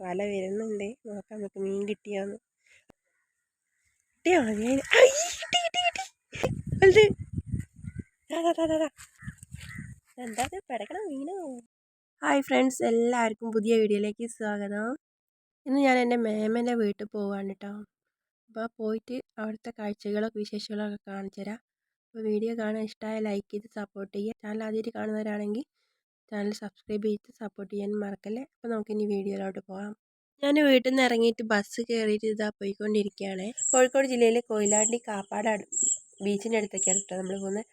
വല വരുന്നുണ്ട്. നോക്കാം നമുക്ക് മീൻ കിട്ടിയോന്ന്. എന്താ പിടക്കണ മീനോ? ഹായ് ഫ്രണ്ട്സ്, എല്ലാവർക്കും പുതിയ വീഡിയോയിലേക്ക് സ്വാഗതം. ഇന്ന് ഞാൻ എൻ്റെ മേമൻ്റെ വീട്ടിൽ പോവാണ് കേട്ടോ. അപ്പോൾ പോയിട്ട് അവിടുത്തെ കാഴ്ചകളൊക്കെ വിശേഷങ്ങളൊക്കെ കാണിച്ചു തരാം. അപ്പോൾ വീഡിയോ കാണാൻ ഇഷ്ടമായ ലൈക്ക് ചെയ്ത് സപ്പോർട്ട് ചെയ്യുക. ചാനൽ ആദ്യമായിട്ട് കാണുന്നവരാണെങ്കിൽ ചാനൽ സബ്സ്ക്രൈബ് ചെയ്ത് സപ്പോർട്ട് ചെയ്യാൻ മറക്കല്ലേ. അപ്പോൾ നമുക്കിനി വീഡിയോയിലോട്ട് പോകാം. ഞാൻ വീട്ടിൽ നിന്ന് ഇറങ്ങിയിട്ട് ബസ് കയറിയിട്ട് ഇതാ പോയിക്കൊണ്ടിരിക്കുകയാണ്. കോഴിക്കോട് ജില്ലയിലെ കൊയിലാണ്ടി കാപ്പാട് ബീച്ചിൻ്റെ അടുത്തൊക്കെയാണ് കേട്ടോ നമ്മൾ പോകുന്നത്.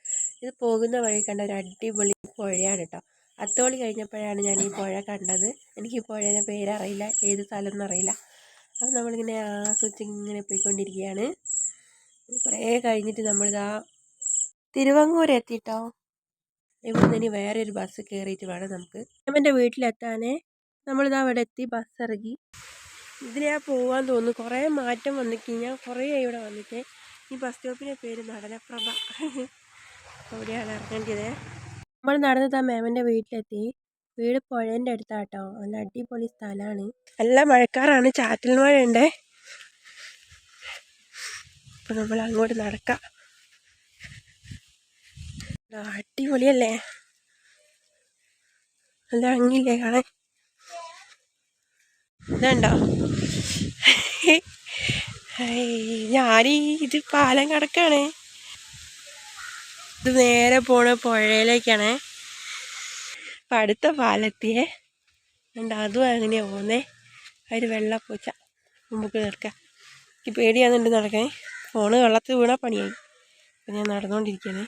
ഇത് പോകുന്ന വഴി കണ്ട ഒരു അടിപൊളി പുഴയാണ് കേട്ടോ. അത്തോളി കഴിഞ്ഞപ്പോഴാണ് ഞാൻ ഈ പുഴ കണ്ടത്. എനിക്ക് ഈ പുഴേൻ്റെ പേരറിയില്ല, ഏത് സ്ഥലം എന്നറിയില്ല. അപ്പോൾ നമ്മളിങ്ങനെ ആസ്വദിച്ച് ഇങ്ങനെ പോയിക്കൊണ്ടിരിക്കുകയാണ്. കുറേ കഴിഞ്ഞിട്ട് നമ്മളിതാ തിരുവങ്ങൂർ എത്തിയിട്ടോ. ഇവിടെ നിന്ന് വേറെ ഒരു ബസ് കയറിയിട്ട് വേണം നമുക്ക് എൻ്റെ വീട്ടിലെത്താനേ. നമ്മളിതാ അവിടെ എത്തി, ബസ് ഇറങ്ങി. ഇതിലാ പോകാൻ തോന്നുന്നു. കുറേ മാറ്റം വന്നിട്ട് ഞാൻ കുറേ ഇവിടെ വന്നിട്ട്. ഈ ബസ് സ്റ്റോപ്പിൻ്റെ പേര് നടനപ്രഭ. അവിടെയാണ് ഇറങ്ങേണ്ടത്. നമ്മൾ നടന്നത് ആ മേമൻ്റെ വീട്ടിലെത്തി. വീട് പുഴേൻ്റെ അടുത്താട്ടോ. നല്ല അടിപൊളി സ്ഥലമാണ്. നല്ല മഴക്കാറാണ്, ചാറ്റൽ മഴയുണ്ട്. അപ്പോൾ നമ്മൾ അങ്ങോട്ട് നടക്കാം. അടിപൊളിയല്ലേ, നല്ല ഭംഗിയില്ലേ കാണാൻ. ഇതുണ്ടോ, ഇത് പാലം കിടക്കാണ്. ഇത് നേരെ പോണ പുഴയിലേക്കാണ്. അപ്പം അടുത്ത പാലെത്തിയേ ഉണ്ട്. അതും അങ്ങനെയാ പോകുന്നേ. അതിൽ വെള്ളപ്പൂച്ച മുമ്പ് നടക്കാം. എനിക്ക് പേടിയാകുന്നുണ്ട് നടക്കാൻ. ഫോണ് വെള്ളത്തിൽ വീണാ പണിയായി. അപ്പം ഞാൻ നടന്നുകൊണ്ടിരിക്കുകയാണ്.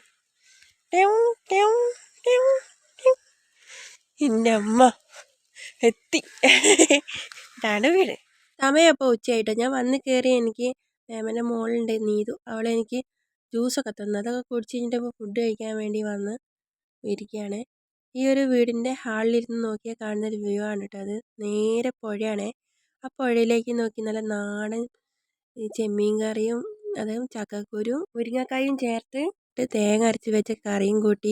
എൻ്റെ അമ്മ എത്തി. ഇതാണ് വീട്. സമയം അപ്പോൾ ഉച്ചയായിട്ടോ. ഞാൻ വന്ന് കയറി. എനിക്ക് മേമൻ്റെ മോളുണ്ട് നീതു, അവളെനിക്ക് ജ്യൂസൊക്കെ തന്നു. അതൊക്കെ കുടിച്ച് കഴിഞ്ഞിട്ട് ഫുഡ് കഴിക്കാൻ വേണ്ടി വന്ന് ഇരിക്കുകയാണ്. ഈ ഒരു വീടിൻ്റെ ഹാളിലിരുന്ന് നോക്കിയാൽ കാണുന്നൊരു വ്യൂ ആണ് കേട്ടോ. അത് നേരെ പുഴയാണ്. ആ പുഴയിലേക്ക് നോക്കി നല്ല നാടൻ ചെമ്മീൻ കറിയും അതും ചക്കക്കുരും മുരിങ്ങക്കായും ചേർത്ത് തേങ്ങ അരച്ച് വെച്ച കറിയും കൂട്ടി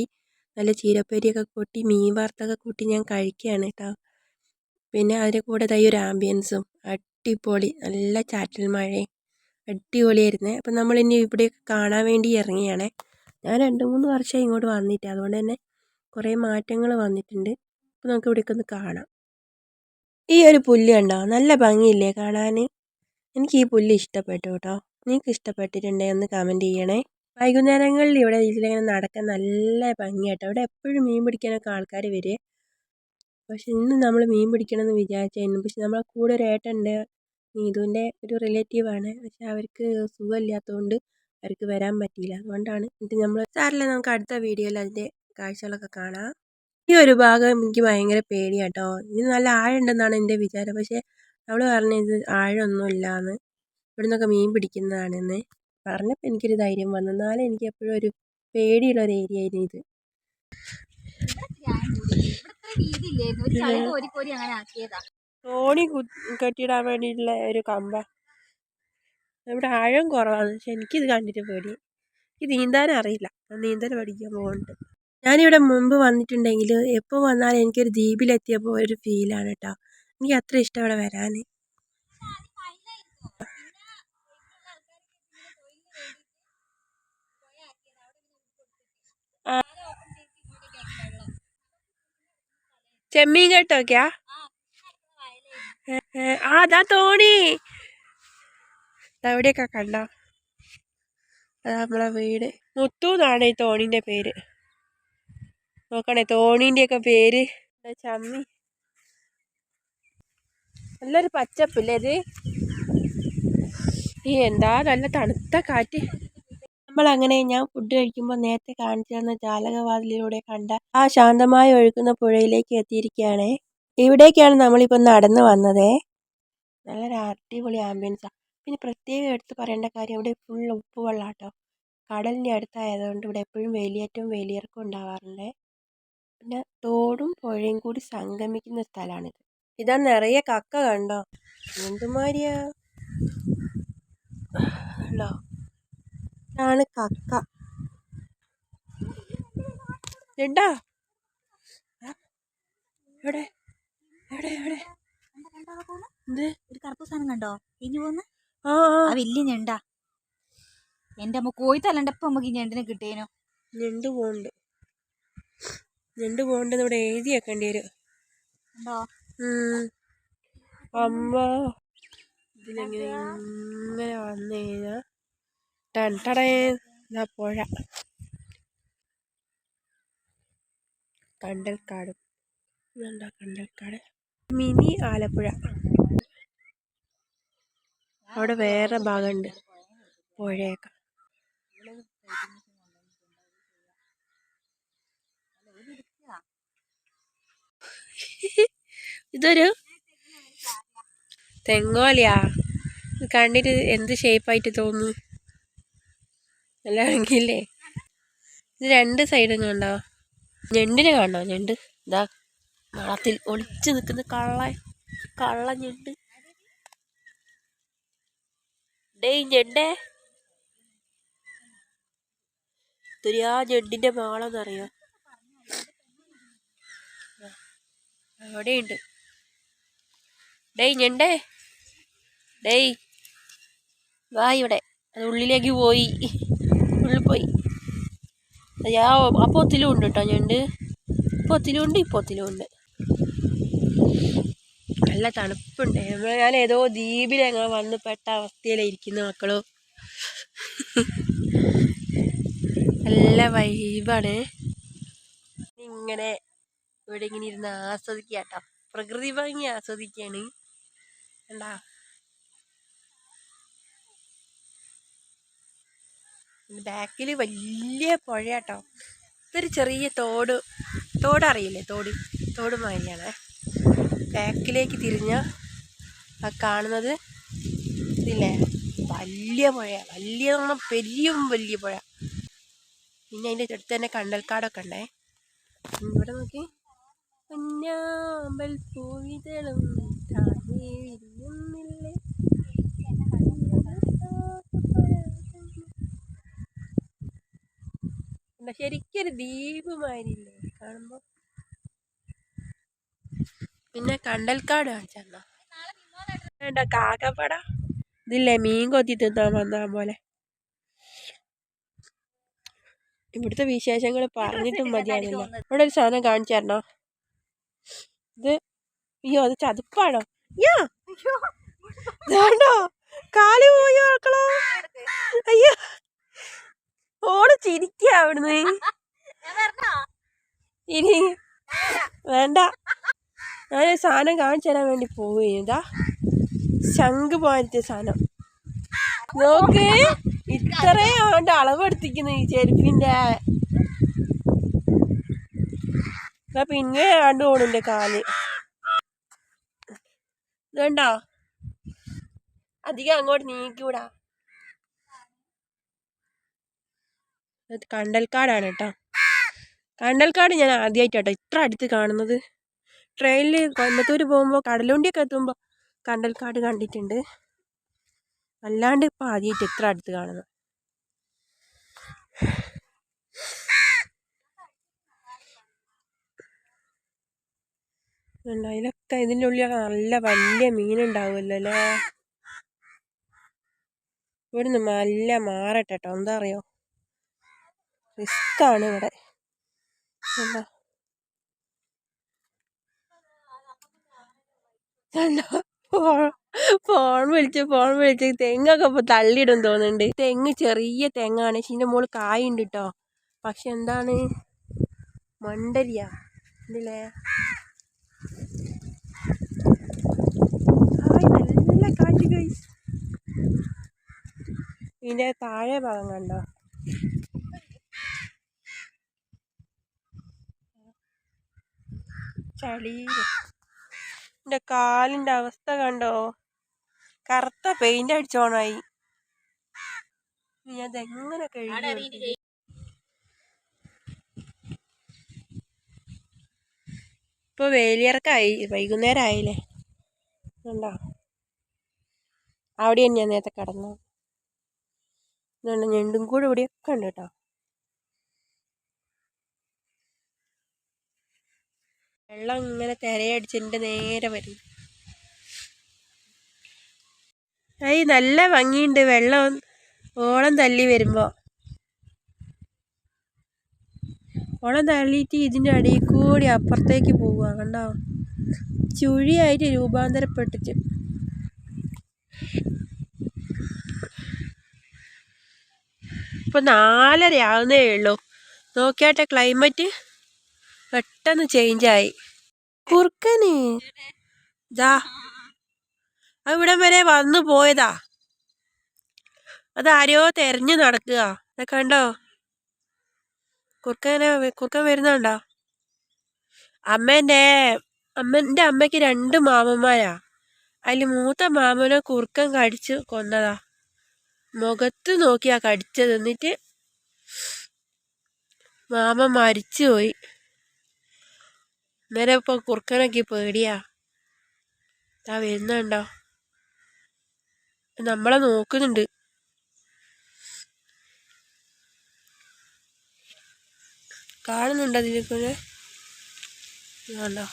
നല്ല ചീരപ്പേരിയൊക്കെ കൂട്ടി മീൻ വറുത്തൊക്കെ കൂട്ടി ഞാൻ കഴിക്കുകയാണ് കേട്ടോ. പിന്നെ അതിൻ്റെ കൂടെ ഈ ഒരു ആംബിയൻസും അടിപൊളി, നല്ല ചാറ്റൽ മഴയും അടിപൊളിയായിരുന്നേ. അപ്പം നമ്മളിനി ഇവിടെയൊക്കെ കാണാൻ വേണ്ടി ഇറങ്ങിയാണേ. ഞാൻ 2-3 വർഷമായി ഇങ്ങോട്ട് വന്നിട്ട്, അതുകൊണ്ട് തന്നെ കുറേ മാറ്റങ്ങൾ വന്നിട്ടുണ്ട്. അപ്പോൾ നമുക്ക് ഇവിടേക്ക് ഒന്ന് കാണാം. ഈ ഒരു പുല്ല് കണ്ടോ, നല്ല ഭംഗിയില്ലേ കാണാൻ. എനിക്ക് ഈ പുല്ല് ഇഷ്ടപ്പെട്ടു കേട്ടോ. നിങ്ങൾക്ക് ഇഷ്ടപ്പെട്ടിട്ടുണ്ടെങ്കിൽ ഒന്ന് കമൻറ്റ് ചെയ്യണേ. വൈകുന്നേരങ്ങളിൽ ഇവിടെ ഇതിലിങ്ങനെ നടക്കാൻ നല്ല ഭംഗിയാട്ടോ. ഇവിടെ എപ്പോഴും മീൻ പിടിക്കാനൊക്കെ ആൾക്കാർ വരെ. പക്ഷെ ഇന്ന് നമ്മൾ മീൻ പിടിക്കണമെന്ന് വിചാരിച്ചായിരുന്നു. പക്ഷെ നമ്മളെ കൂടെ ഒരു ഏട്ടനുണ്ട്, നീതുവിൻ്റെ ഒരു റിലേറ്റീവാണ്. പക്ഷെ അവർക്ക് സുഖമില്ലാത്തതുകൊണ്ട് അവർക്ക് വരാൻ പറ്റിയില്ല. അതുകൊണ്ടാണ്. എന്നിട്ട് നമ്മൾ സാറില്ല, നമുക്ക് അടുത്ത വീഡിയോയിൽ അതിൻ്റെ കാഴ്ചകളൊക്കെ കാണാം. ഈ ഒരു ഭാഗം എനിക്ക് ഭയങ്കര പേടിയാട്ടോ. ഇത് നല്ല ആഴമുണ്ടെന്നാണ് എൻ്റെ വിചാരം. പക്ഷേ അവൾ പറഞ്ഞത് ആഴമൊന്നുമില്ലാന്ന്, ഇവിടെ നിന്നൊക്കെ മീൻ പിടിക്കുന്നതാണെന്ന് പറഞ്ഞപ്പോൾ എനിക്കൊരു ധൈര്യം വന്നു. എന്നാലും എനിക്ക് എപ്പോഴും ഒരു പേടിയുള്ളൊരു ഏരിയ ആയിരുന്നു ഇത്. തോണി കെട്ടിയിടാൻ വേണ്ടിയിട്ടുള്ള ഒരു കമ്പ. ഇവിടെ ആഴം കുറവാണ്. പക്ഷെ എനിക്കിത് കണ്ടിട്ട് പേടി. എനിക്ക് നീന്താൻ അറിയില്ല. നീന്തൽ പഠിക്കാൻ പോകുന്നുണ്ട്. ഞാനിവിടെ മുമ്പ് വന്നിട്ടുണ്ടെങ്കിൽ എപ്പോൾ വന്നാലും എനിക്കൊരു ദ്വീപിലെത്തിയപ്പോൾ ഒരു ഫീലാണ് കേട്ടോ. എനിക്ക് അത്ര ഇഷ്ടം ഇവിടെ വരാൻ. ചെമ്മീൻ കേട്ടോക്കെയാ. അതാ തോണി. എവിടെയൊക്കെ കണ്ടോ. അതാ നമ്മളെ വീട്. മുത്തു എന്നാണ് ഈ തോണീൻ്റെ പേര്. നോക്കണേ തോണീൻ്റെയൊക്കെ പേര്. ചമ്മി നല്ലൊരു പച്ചപ്പില്ലേ ഇത്. എന്താ നല്ല തണുത്ത കാറ്റ്. നമ്മളങ്ങനെ ഞാൻ ഫുഡ് കഴിക്കുമ്പോൾ നേരത്തെ കാണിച്ചു തന്ന ജാലകവാതിലൂടെ കണ്ട ആ ശാന്തമായി ഒഴുകുന്ന പുഴയിലേക്ക് എത്തിയിരിക്കുകയാണ്. ഇവിടേക്കാണ് നമ്മളിപ്പോൾ നടന്നു വന്നത്. നല്ലൊരു അടിപൊളി ആംബിയൻസാണ്. പിന്നെ പ്രത്യേകം എടുത്ത് പറയേണ്ട കാര്യം, ഇവിടെ ഫുൾ ഉപ്പ് വെള്ളാട്ടോ. കടലിൻ്റെ അടുത്തായതുകൊണ്ട് ഇവിടെ എപ്പോഴും വേലിയേറ്റവും വേലിയിറക്കവും ഉണ്ടാവാറുണ്ട്. പിന്നെ തോടും പുഴയും കൂടി സംഗമിക്കുന്ന സ്ഥലമാണിത്. ഇതാ നിറയെ കക്ക കണ്ടോ, എന്തുമാതിരിയാ ഉണ്ടോ. ഇതാണ് കക്ക. ഇണ്ടാ എവിടെ എവിടെ എവിടെ ഒരു കറുപ്പ് സാധനം കണ്ടോ ഇനി പോന്ന് ആ വലിയ ഞണ്ടാ. എന്റെ അമ്മ കോഴിത്തല്ലണ്ട ഇപ്പൊ നമുക്ക് ഈ ഞണ്ടിനെ കിട്ടിയേനോ. ഞണ്ട് പോണ്ടെന്ന് ഇവിടെ എഴുതി വെക്കേണ്ടി വരും. അമ്മ ഇതിലെങ്ങനെ ഇങ്ങനെ വന്നു കഴിഞ്ഞാൽ ടടേന്നാ പുഴ. കണ്ടൽക്കാട് ഇതെന്താ കണ്ടൽക്കാട് മിനി ആലപ്പുഴ. അവിടെ വേറെ ഭാഗമുണ്ട് പുഴയൊക്കെ. ഇതൊരു തെങ്ങോലയാ. ഇത് കണ്ടിട്ട് എന്ത് ഷേപ്പായിട്ട് തോന്നുന്നു. അല്ലാണെങ്കിലേ ഇത് രണ്ട് സൈഡും കണ്ടോ. ഞണ്ടിനെ കാണോ. ഞണ്ട് ഇതാ വെള്ളത്തിൽ ഒളിച്ചു നിൽക്കുന്ന കള്ള ഞണ്ട്. ഡേയ് ഞണ്ടേ, ഇതൊരു ഞണ്ടിന്റെ മാളെന്നറിയോ. അവിടെയുണ്ട്. ഡേയ് ഞണ്ടേ, ഡേയ് വാ ഇവിടെ. അത് ഉള്ളിലേക്ക് പോയി, ഉള്ളിൽ പോയി. അപ്പോത്തിലും ഉണ്ട് കേട്ടോ ഞണ്ട്. ഇപ്പോത്തിലും ഉണ്ട്. നല്ല തണുപ്പുണ്ട്. ഞാൻ ഏതോ ദ്വീപിലെങ്ങനെ വന്ന് പെട്ട അവസ്ഥയിലിരിക്കുന്ന മക്കളോ. നല്ല വൈബാണ്. ഇങ്ങനെ ഇവിടെ ഇങ്ങനെ ഇരുന്ന് ആസ്വദിക്കുക കേട്ടോ. പ്രകൃതി ഭംഗി ആസ്വദിക്കുകയാണ്. കണ്ടാ ബാക്കിൽ വലിയ പുഴ കേട്ടോ. ഇതൊരു ചെറിയ തോടറിയില്ലേ, തോട് മാതിരിയാണ്. ബാക്കിലേക്ക് തിരിഞ്ഞ ആ കാണുന്നത് ഇതില്ലേ വലിയ പുഴയാണ്. വലിയ വലിയ പുഴ. പിന്നെ അതിൻ്റെ അടുത്ത് തന്നെ കണ്ടൽക്കാടൊക്കെ ഉണ്ടേ. ഇവിടെ നോക്കി പൊന്നാമ്പൽ പൂവിതളും വിരിയുന്നില്ലേ. ശരിക്കൊരു ദ്വീപ് മാതിരിയില്ലേ കാണുമ്പോ. പിന്നെ കണ്ടൽക്കാട് കാണിച്ചോ. വേണ്ട കാക്കപ്പട ഇതില്ലേ മീൻ കൊത്തി തിന്നാൻ വന്നാ പോലെ. ഇവിടുത്തെ വിശേഷങ്ങൾ പറഞ്ഞിട്ടും മതിയാവില്ല. ഇവിടെ ഒരു സാധനം കാണിച്ചു തരണോ. ഇത് അയ്യോ അത് ചതുപ്പാണോ. വേണ്ടോ കാല് പോയോ മക്കളോ. അയ്യോ ഓള് ചിരിക്കുക അവിടുന്ന്. ഇനി വേണ്ട, ഞാനൊരു സാധനം കാണിച്ചു തരാൻ വേണ്ടി പോവുകയാ. ശംഖ് പോലത്തെ സാധനം നോക്ക്. ഇത്രയും അവൻ്റെ അളവെടുത്തിക്കുന്നു ഈ ചെരുപ്പിന്റെ. പിന്നെ ആണ്ട് പോണിന്റെ കാല്. ഇതുണ്ടോ അധികം അങ്ങോട്ട് നീക്കൂടാ. കണ്ടൽക്കാടാണ് കേട്ടോ. കണ്ടൽക്കാട് ഞാൻ ആദ്യമായിട്ടാട്ടോ ഇത്ര അടുത്ത് കാണുന്നത്. ട്രെയിനിൽ കോയമ്പത്തൂർ പോകുമ്പോൾ കടലുണ്ടിയൊക്കെ എത്തുമ്പോൾ കണ്ടൽക്കാട് കണ്ടിട്ടുണ്ട്. അല്ലാണ്ട് ഇപ്പം ആദ്യമായിട്ട് ഇത്ര അടുത്ത് കാണുന്നത്. അതിലൊക്കെ ഇതിൻ്റെ ഉള്ളിലൊക്കെ നല്ല വലിയ മീനുണ്ടാവുമല്ലോ അല്ലേ. ഇവിടുന്ന് നല്ല മാറട്ടെ കേട്ടോ. എന്താ അറിയോ, റിസ്ക്കാണ് ഇവിടെ. എന്താ ഫോൺ വിളിച്ച് തെങ്ങൊക്കെ ഇപ്പൊ തള്ളിയിടും തോന്നുന്നുണ്ട്. തെങ്ങ് ചെറിയ തെങ്ങാണ്. പക്ഷെ ഇതിന്റെ മുകളിൽ കായുണ്ട് കേട്ടോ. പക്ഷെ എന്താണ് മണ്ടരിയാ ഇതില്ലേ. നല്ല കാറ്റ് ഗൈസ്. ഇതിന്റെ താഴെ ഭാഗം കണ്ടോ. ചളി. എൻ്റെ കാലിൻ്റെ അവസ്ഥ കണ്ടോ. കറുത്ത പെയിന്റ് അടിച്ചോണായി. ഞാൻ അതെങ്ങനെ കഴുകി. ഇപ്പൊ വേലിയിറക്കായി, വൈകുന്നേരം ആയില്ലേ. ഉണ്ടോ അവിടെ ഞാൻ നേരത്തെ കിടന്നു. ഞണ്ടും കൂടെ ഇവിടെയൊക്കെ ഉണ്ട് കേട്ടോ. വെള്ളം ഇങ്ങനെ തിരയടിച്ചെൻ്റെ നേരെ വരും. ഏയ് നല്ല ഭംഗിയുണ്ട് വെള്ളം ഓളം തള്ളി വരുമ്പോൾ. ഓളം തള്ളിയിട്ട് ഇതിൻ്റെ അടിയിൽ കൂടി അപ്പുറത്തേക്ക് പോവുക കണ്ടോ, ചുഴിയായിട്ട് രൂപാന്തരപ്പെട്ടിട്ട്. ഇപ്പം 4:30 ആവുന്നേ ഉള്ളൂ. നോക്കിയാട്ടെ ക്ലൈമറ്റ് പെട്ടെന്ന് ചേഞ്ചായി. കുറുക്കന് ദാ അവിടം വരെ വന്നു പോയതാ. അതാരോ തെരഞ്ഞു നടക്കുക. അതൊക്കെ കണ്ടോ, കുറുക്കൻ വരുന്നുണ്ടോ? അമ്മേൻ്റെ അമ്മയ്ക്ക് 2 മാമന്മാരാ. അതിൽ മൂത്ത മാമനെ കുറുക്കൻ കടിച്ച് കൊന്നതാ. മുഖത്ത് നോക്കിയാ കടിച്ചത്. എന്നിട്ട് മാമൻ മരിച്ചുപോയി. അന്നേരം ഇപ്പൊ കുറുക്കനൊക്കെ പേടിയാ. വരുന്നുണ്ടോ, നമ്മളെ നോക്കുന്നുണ്ട്. കാണുന്നുണ്ടോ ഇതിനെ? കണ്ടോ,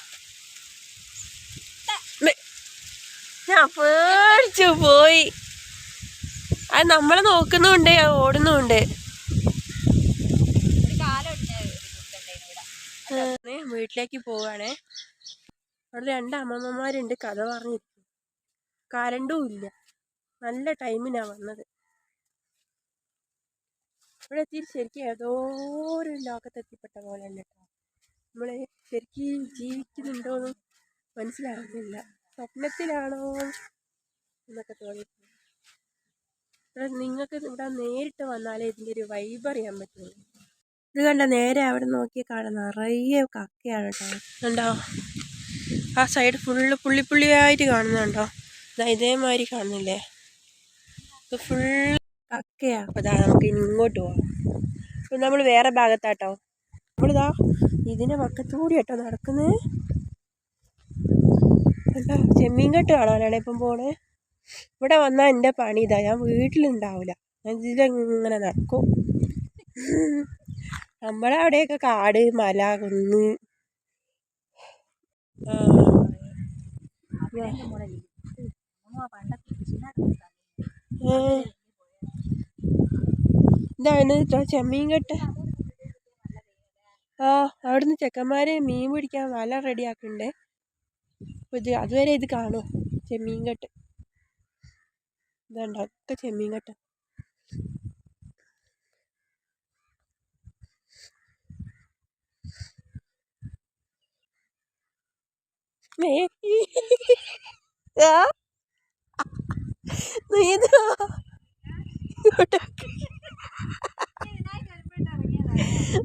ഞാൻ പേടിച്ചു പോയി. അത് നമ്മളെ നോക്കുന്നുണ്ട്, ഓടുന്നുണ്ട്. വീട്ടിലേക്ക് പോവാണേ. അവിടെ 2 അമ്മമ്മമാരുണ്ട്, കഥ പറഞ്ഞിരിക്കും. കരണ്ടും ഇല്ല. നല്ല ടൈമിനാ വന്നത്. ഇവിടെ എത്തിയിട്ട് ശരിക്കും ഏതോ ഒരു ലോകത്തെത്തിപ്പെട്ട പോലെ ഉണ്ട് കേട്ടോ. നമ്മള് ശരിക്കും ജീവിക്കുന്നുണ്ടോയെന്ന് മനസ്സിലാകുന്നില്ല. സ്വപ്നത്തിലാണോ എന്നൊക്കെ തോന്നി. നിങ്ങൾക്ക് ഇവിടെ നേരിട്ട് വന്നാലേ ഇതിൻ്റെ ഒരു വൈബ് അറിയാൻ പറ്റുള്ളൂ. ഇത് കണ്ട നേരെ അവിടെ നോക്കി കാണാൻ നിറയെ കക്കയാണ് കേട്ടോ. കണ്ടോ, ആ സൈഡ് ഫുള്ള് പുള്ളിയായിട്ട് കാണുന്നുണ്ടോ? ഇതേമാതിരി കാണുന്നില്ലേ, ഇത് ഫുള്ള് കക്കയാ. അപ്പോൾ ഇതാ നമുക്ക് ഇങ്ങോട്ട് പോവാം. ഇപ്പം നമ്മൾ വേറെ ഭാഗത്താട്ടോ. നമ്മളിതാ ഇതിൻ്റെ പക്കത്തൂടി കേട്ടോ നടക്കുന്നത്. എന്താ ചെമ്മീൻ കെട്ട് കാണാനാണ് ഇപ്പം പോണേ. ഇവിടെ വന്നാൽ എൻ്റെ പണി ഇതാ, ഞാൻ വീട്ടിലുണ്ടാവില്ല, ഞാൻ ഇതിലിങ്ങനെ നടക്കും. നമ്മളെ അവിടെയൊക്കെ കാട്, മല, കുന്ന്. ഇതാണ് ചെമ്മീൻ കെട്ട്. അവിടുന്ന് ചെക്കന്മാര് മീൻ പിടിക്കാൻ വല റെഡിയാക്കുന്നുണ്ട്. അപ്പോൾ അതുവരെ ഇത് കാണും. ചെമ്മീൻ കെട്ട് ഇതുണ്ടോ, ഒക്കെ ചെമ്മീൻ കെട്ട്.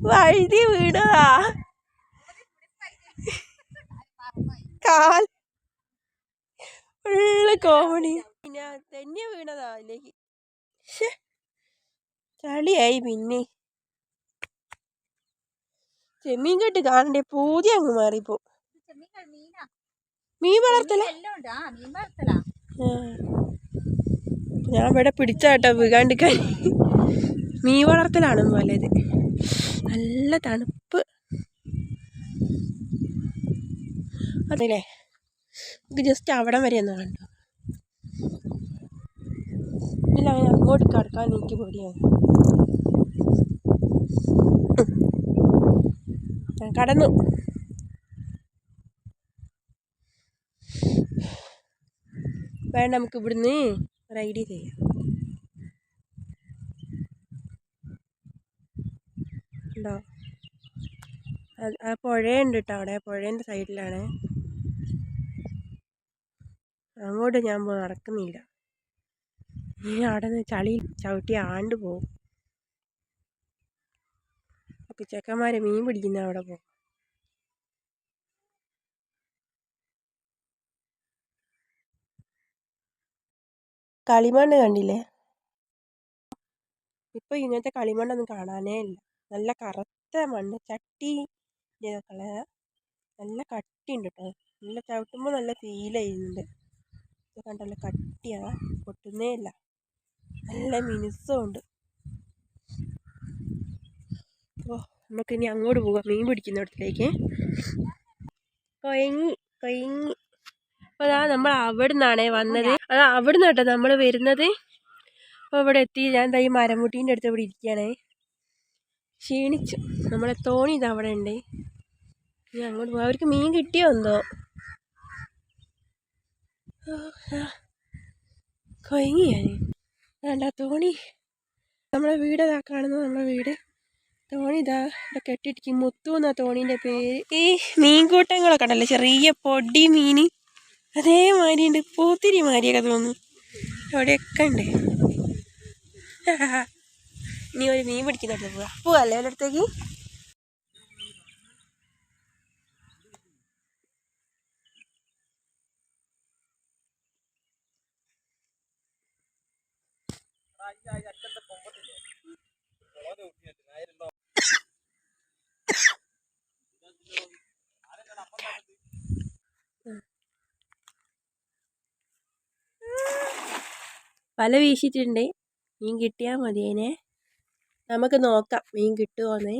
വഴുതി വീണതാ, കാൽ ഫുള്ള് കോമഡി. പിന്നെ തന്നെ വീണതാ അതിലേക്ക്. ചളിയായി. പിന്നെ ചെമ്മീൻ കെട്ട് കാണണ്ടേ, പൂതി അങ്ങ് മാറിപ്പോ. മീൻ വളർത്തല. ഞാൻ ഇവിടെ പിടിച്ചാട്ടോ വീകാണ്ടിക്കാൻ. മീൻ വളർത്തലാണ് നല്ലത്. നല്ല തണുപ്പ് അതല്ലേ. നമുക്ക് ജസ്റ്റ് അവിടം വരെ ഒന്ന് കണ്ടോ. ഇല്ല, അങ്ങനെ അങ്ങോട്ട് കിടക്കാൻ എനിക്ക് പേടിയാണ്. കടന്നു. വേണ്ട, നമുക്ക് ഇവിടുന്ന് ഒരു ഐഡിയ ചെയ്യാം. ഉണ്ടോ, ആ പുഴയുണ്ട് കേട്ടോ അവിടെ. പുഴേൻ്റെ സൈഡിലാണ്. അങ്ങോട്ട് ഞാൻ നടക്കുന്നില്ല. അവിടെ നിന്ന് ചളി ചവിട്ടി ആണ്ട് പോവും. അപ്പോൾ ചെക്കന്മാരെ മീൻ പിടിക്കുന്ന അവിടെ പോകും. കളിമണ്ണ് കണ്ടില്ലേ? ഇപ്പം ഇങ്ങനത്തെ കളിമണ്ണൊന്നും കാണാനേ ഇല്ല. നല്ല കറുത്ത മണ്ണ്, ചട്ടി കളർ. നല്ല കട്ടിയുണ്ട് കേട്ടോ. നല്ല ചവിട്ടുമ്പോൾ നല്ല ഫീൽ ചെയ്യുന്നുണ്ട്. ഇത് കണ്ടല്ലോ, കട്ടിയാണ്, പൊട്ടുന്നേ ഇല്ല. നല്ല മിനുസമുണ്ട്. അപ്പോൾ നമുക്കിനി അങ്ങോട്ട് പോകാം, മീൻ പിടിക്കുന്നിടത്തിലേക്ക്. കൊയങ്ങി അപ്പോൾ അതാ നമ്മൾ അവിടെ നിന്നാണേ വന്നത്. അത് അവിടെ നിന്ന് കേട്ടോ നമ്മൾ വരുന്നത്. അപ്പോൾ ഇവിടെ എത്തി. ഞാൻ എന്താ ഈ മരമുട്ടീൻ്റെ അടുത്ത് ഇവിടെ ഇരിക്കുകയാണേ. ക്ഷീണിച്ചു. നമ്മളെ തോണി ഇത് അവിടെ ഉണ്ട്. ഇനി അങ്ങോട്ട് പോകാം. അവർക്ക് മീൻ കിട്ടിയോ എന്തോ. കൊയങ്ങി ഞാൻ. വേണ്ട തോണി. നമ്മളെ വീട് ഇതാ കാണുന്നത്. നമ്മളെ വീട് തോണി ഇതാ ഇവിടെ കെട്ടിയിടിക്കും. മുത്തു എന്നാ തോണീൻ്റെ പേര്. ഈ മീൻകൂട്ടങ്ങളൊക്കെ ഉണ്ടല്ലോ, ചെറിയ പൊടി മീൻ അതേമാതിരി ഉണ്ട്. പൂത്തിരി മാതിരിയൊക്കെ തോന്നുന്നു. അവിടെയൊക്കെ ഉണ്ട്. ഇനി ഒരു മീൻ പിടിക്കുന്നിടത്ത് പോവാല്ലേ അവരുടെ വല വീശിയിട്ടുണ്ട്. മീൻ കിട്ടിയാൽ മതി. അതിനെ നമുക്ക് നോക്കാം മീൻ കിട്ടുമോന്നേ.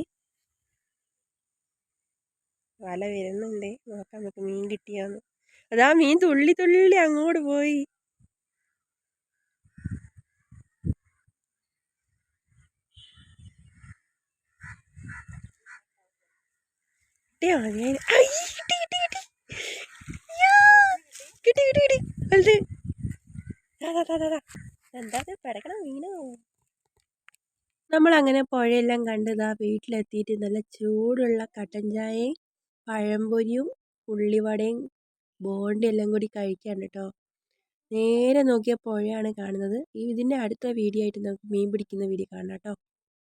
വല വരുന്നുണ്ട്. നോക്കാം നമുക്ക് മീൻ കിട്ടിയോന്ന്. അതാ മീൻ തുള്ളി തുള്ളി അങ്ങോട്ട് പോയി. കിട്ടിയാ മതി. കിട്ടി കിട്ടി കിട്ടി വലുത്. എന്താ പിടക്കണ മീനോ. നമ്മളങ്ങനെ പുഴയെല്ലാം കണ്ടതാ വീട്ടിലെത്തിയിട്ട് നല്ല ചൂടുള്ള കട്ടൻ ചായയും പഴംപൊരിയും ഉള്ളിവടയും ബോണ്ടി എല്ലാം കൂടി കഴിക്കാൻ കേട്ടോ. നേരെ നോക്കിയ പുഴയാണ് കാണുന്നത്. ഇതിൻ്റെ അടുത്ത വീഡിയോ ആയിട്ട് നമുക്ക് മീൻ പിടിക്കുന്ന വീഡിയോ കാണാം കേട്ടോ.